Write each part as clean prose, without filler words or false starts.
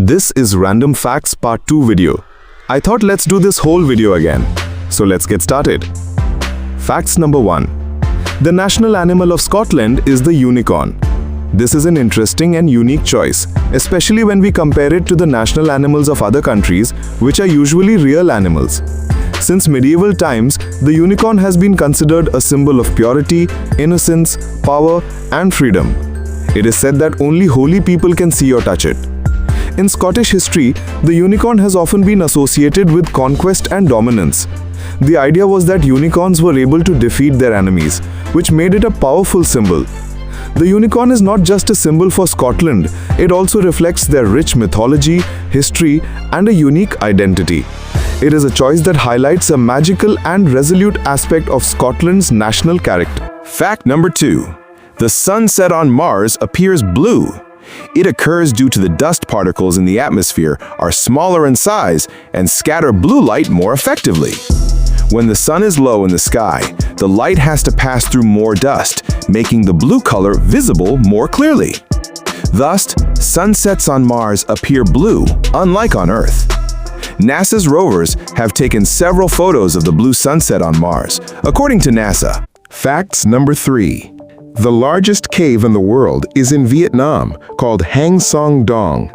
This is Random Facts Part 2 video. I thought let's do this whole video again. So let's get started. Facts number 1. The national animal of Scotland is the unicorn. This is an interesting and unique choice, especially when we compare it to the national animals of other countries, which are usually real animals. Since medieval times, the unicorn has been considered a symbol of purity, innocence, power, and freedom. It is said that only holy people can see or touch it. In Scottish history, the unicorn has often been associated with conquest and dominance. The idea was that unicorns were able to defeat their enemies, which made it a powerful symbol. The unicorn is not just a symbol for Scotland, it also reflects their rich mythology, history, and a unique identity. It is a choice that highlights a magical and resolute aspect of Scotland's national character. Fact number 2. The sunset on Mars appears blue. It occurs due to the dust particles in the atmosphere are smaller in size and scatter blue light more effectively. When the sun is low in the sky, the light has to pass through more dust, making the blue color visible more clearly. Thus, sunsets on Mars appear blue, unlike on Earth. NASA's rovers have taken several photos of the blue sunset on Mars, according to NASA. Facts number 3. The largest cave in the world is in Vietnam, called Hang Sơn Đoòng.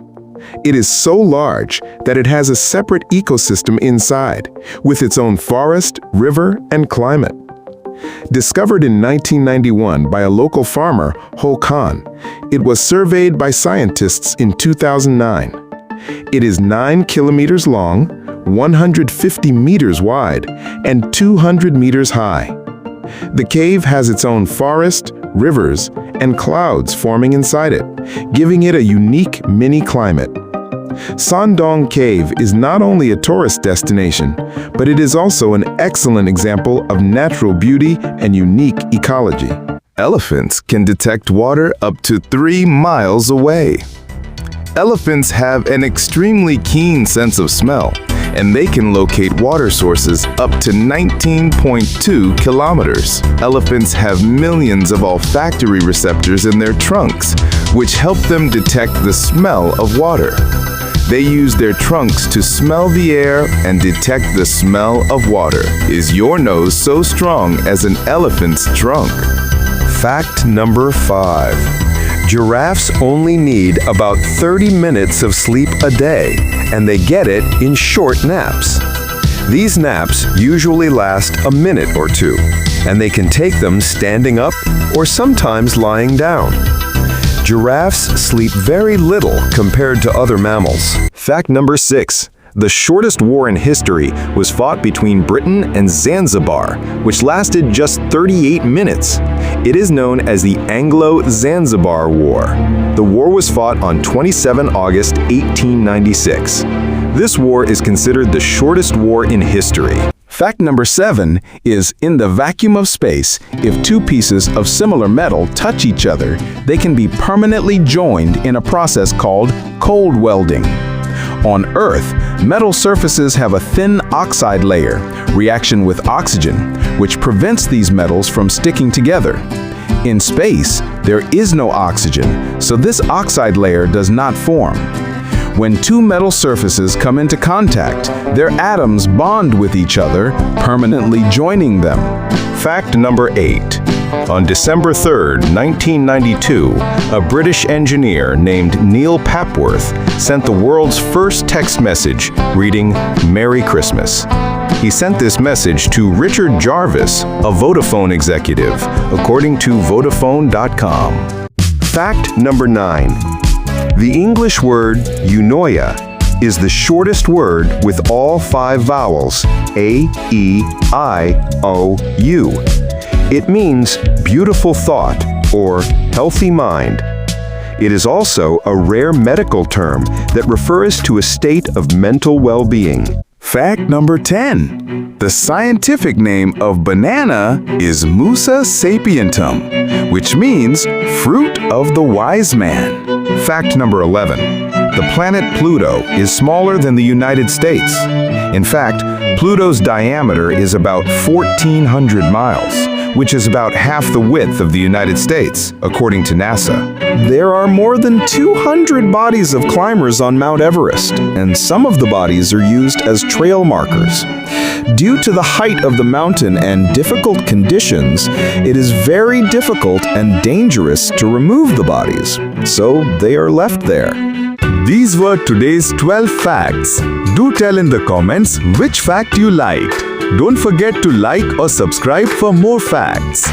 It is so large that it has a separate ecosystem inside, with its own forest, river, and climate. Discovered in 1991 by a local farmer, Ho Khan, it was surveyed by scientists in 2009. It is 9 kilometers long, 150 meters wide, and 200 meters high. The cave has its own forest, rivers, and clouds forming inside it, giving it a unique mini-climate. Sơn Đoòng Cave is not only a tourist destination, but it is also an excellent example of natural beauty and unique ecology. Elephants can detect water up to 3 miles away. Elephants have an extremely keen sense of smell, and they can locate water sources up to 19.2 kilometers. Elephants have millions of olfactory receptors in their trunks, which help them detect the smell of water. They use their trunks to smell the air and detect the smell of water. Is your nose so strong as an elephant's trunk? Fact number 5. Giraffes only need about 30 minutes of sleep a day, and they get it in short naps. These naps usually last a minute or two, and they can take them standing up or sometimes lying down. Giraffes sleep very little compared to other mammals. Fact number 6. The shortest war in history was fought between Britain and Zanzibar, which lasted just 38 minutes. It is known as the Anglo-Zanzibar War. The war was fought on 27 August 1896. This war is considered the shortest war in history. Fact number 7 is, in the vacuum of space, if two pieces of similar metal touch each other, they can be permanently joined in a process called cold welding. On Earth, metal surfaces have a thin oxide layer, reaction with oxygen, which prevents these metals from sticking together. In space, there is no oxygen, so this oxide layer does not form. When two metal surfaces come into contact, their atoms bond with each other, permanently joining them. Fact number 8. On December 3, 1992, a British engineer named Neil Papworth sent the world's first text message reading, "Merry Christmas." He sent this message to Richard Jarvis, a Vodafone executive, according to Vodafone.com. Fact number 9. The English word eunoia is the shortest word with all 5 vowels, A, E, I, O, U. It means beautiful thought or healthy mind. It is also a rare medical term that refers to a state of mental well-being. Fact number 10. The scientific name of banana is Musa sapientum, which means fruit of the wise man. Fact number 11. The planet Pluto is smaller than the United States. In fact, Pluto's diameter is about 1,400 miles, which is about half the width of the United States, according to NASA. There are more than 200 bodies of climbers on Mount Everest, and some of the bodies are used as trail markers. Due to the height of the mountain and difficult conditions, it is very difficult and dangerous to remove the bodies, so they are left there. These were today's 12 facts. Do tell in the comments which fact you liked. Don't forget to like or subscribe for more facts.